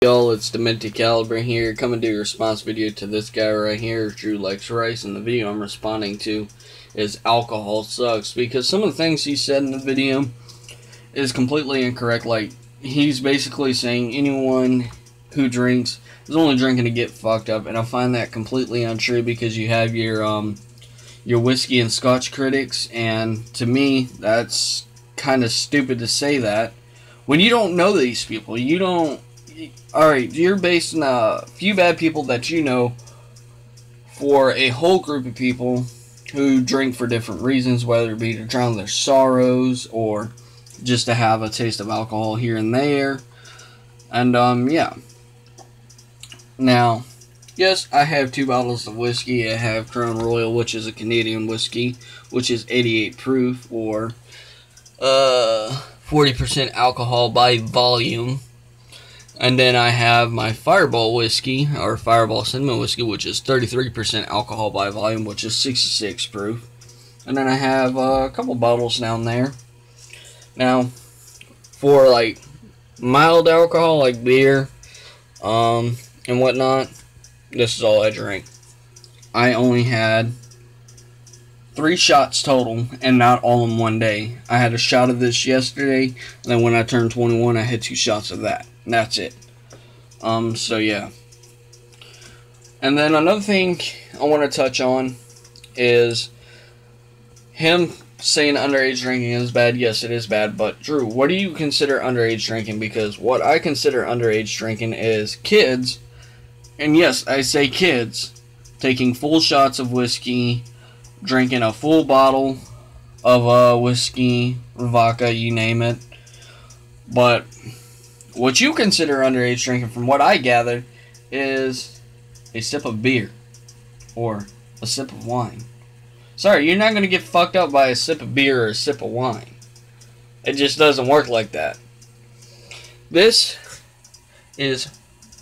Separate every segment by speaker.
Speaker 1: Y'all, it's Demented Caliber here, coming to your response video to this guy right here, Drew Likes Rice, and the video I'm responding to is alcohol sucks, because some of the things he said in the video is completely incorrect. Like, he's basically saying anyone who drinks is only drinking to get fucked up, and I find that completely untrue, because you have your whiskey and scotch critics, and to me, that's kind of stupid to say that when you don't know these people. You don't. Alright, you're basing a few bad people that you know for a whole group of people who drink for different reasons, whether it be to drown their sorrows or just to have a taste of alcohol here and there. And, yeah. Now, yes, I have 2 bottles of whiskey. I have Crown Royal, which is a Canadian whiskey, which is 88 proof, or 40% alcohol by volume. And then I have my Fireball whiskey, or Fireball Cinnamon whiskey, which is 33% alcohol by volume, which is 66 proof. And then I have a couple bottles down there. Now, for like mild alcohol, like beer, and whatnot, this is all I drink. I only had 3 shots total, and not all in one day. I had a shot of this yesterday, and then when I turned 21, I had 2 shots of that. And that's it. So yeah. And then another thing I want to touch on is him saying underage drinking is bad. Yes, it is bad, but Drew, what do you consider underage drinking? Because what I consider underage drinking is kids, and yes, I say kids, taking full shots of whiskey, drinking a full bottle of whiskey, vodka, you name it. But what you consider underage drinking, from what I gathered, is a sip of beer or a sip of wine. Sorry, you're not going to get fucked up by a sip of beer or a sip of wine. It just doesn't work like that. This is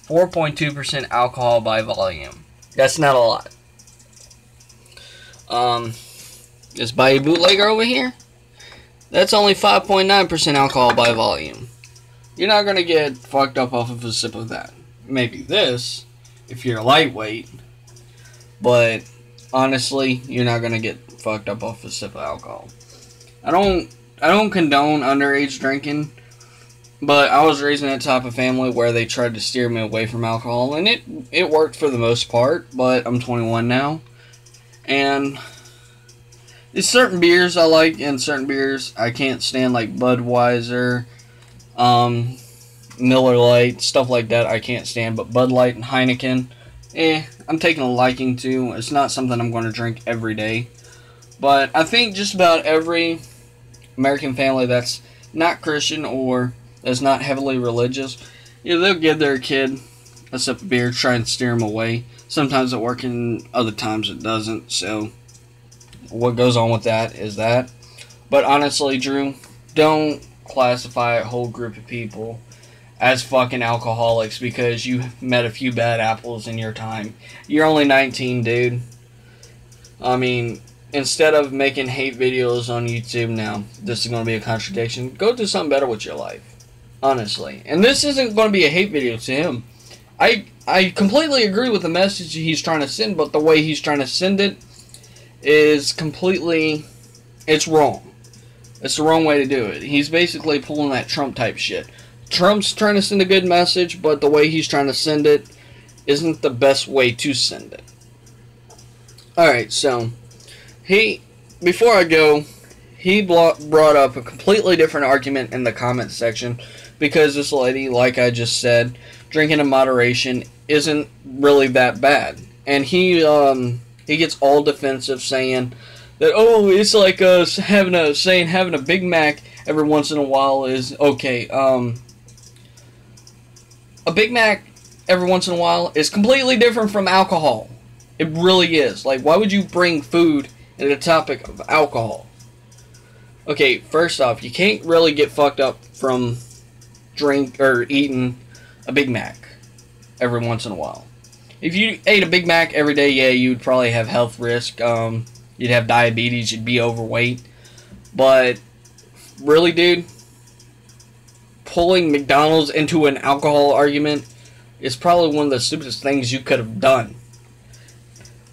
Speaker 1: 4.2% alcohol by volume. That's not a lot. This Bayou Bootlegger over here, that's only 5.9% alcohol by volume. You're not going to get fucked up off of a sip of that. Maybe this, if you're a lightweight, but honestly, you're not going to get fucked up off a sip of alcohol. I don't condone underage drinking, but I was raised in that type of family where they tried to steer me away from alcohol, and it worked for the most part, but I'm 21 now, and there's certain beers I like, and certain beers I can't stand, like Budweiser, Miller Lite, stuff like that I can't stand. But Bud Light and Heineken, I'm taking a liking to. It's not something I'm going to drink every day. But I think just about every American family that's not Christian or that's not heavily religious, they'll give their kid a sip of beer, try and steer them away. Sometimes it works and other times it doesn't. So what goes on with that is that. But honestly, Drew, don't classify a whole group of people as fucking alcoholics because you met a few bad apples in your time. You're only 19, dude. I mean, instead of making hate videos on YouTube now, this is going to be a contradiction. Go do something better with your life. Honestly. And this isn't going to be a hate video to him. I completely agree with the message he's trying to send, but the way he's trying to send it is completely, it's wrong. It's the wrong way to do it. He's basically pulling that Trump type shit. Trump's trying to send a good message, but the way he's trying to send it isn't the best way to send it. Alright, so before I go, he brought up a completely different argument in the comment section, because this lady, like I just said, drinking in moderation isn't really that bad. And he gets all defensive, saying that, oh, it's like having a Big Mac every once in a while is okay. A Big Mac every once in a while is completely different from alcohol. It really is. Like, why would you bring food into the topic of alcohol? Okay, first off, you can't really get fucked up from eating a Big Mac every once in a while. If you ate a Big Mac every day, yeah, you'd probably have health risk. You'd have diabetes, you'd be overweight. But really, dude, pulling McDonald's into an alcohol argument is probably one of the stupidest things you could have done.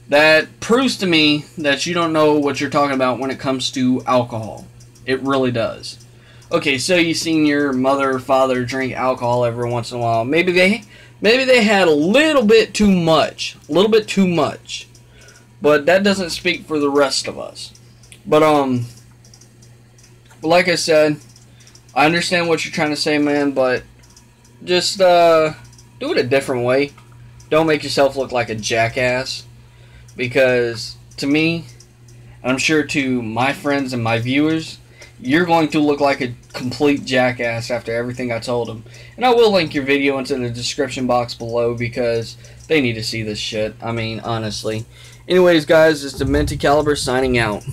Speaker 1: That proves to me that you don't know what you're talking about when it comes to alcohol. It really does. Okay, so you've seen your mother or father drink alcohol every once in a while. Maybe they had a little bit too much. But that doesn't speak for the rest of us. But like I said, I understand what you're trying to say, man, but just do it a different way. Don't make yourself look like a jackass. Because to me, and I'm sure to my friends and my viewers, you're going to look like a complete jackass after everything I told them. And I will link your video into the description box below because they need to see this shit. I mean, honestly. Anyways, guys, it's Dementi Caliber signing out.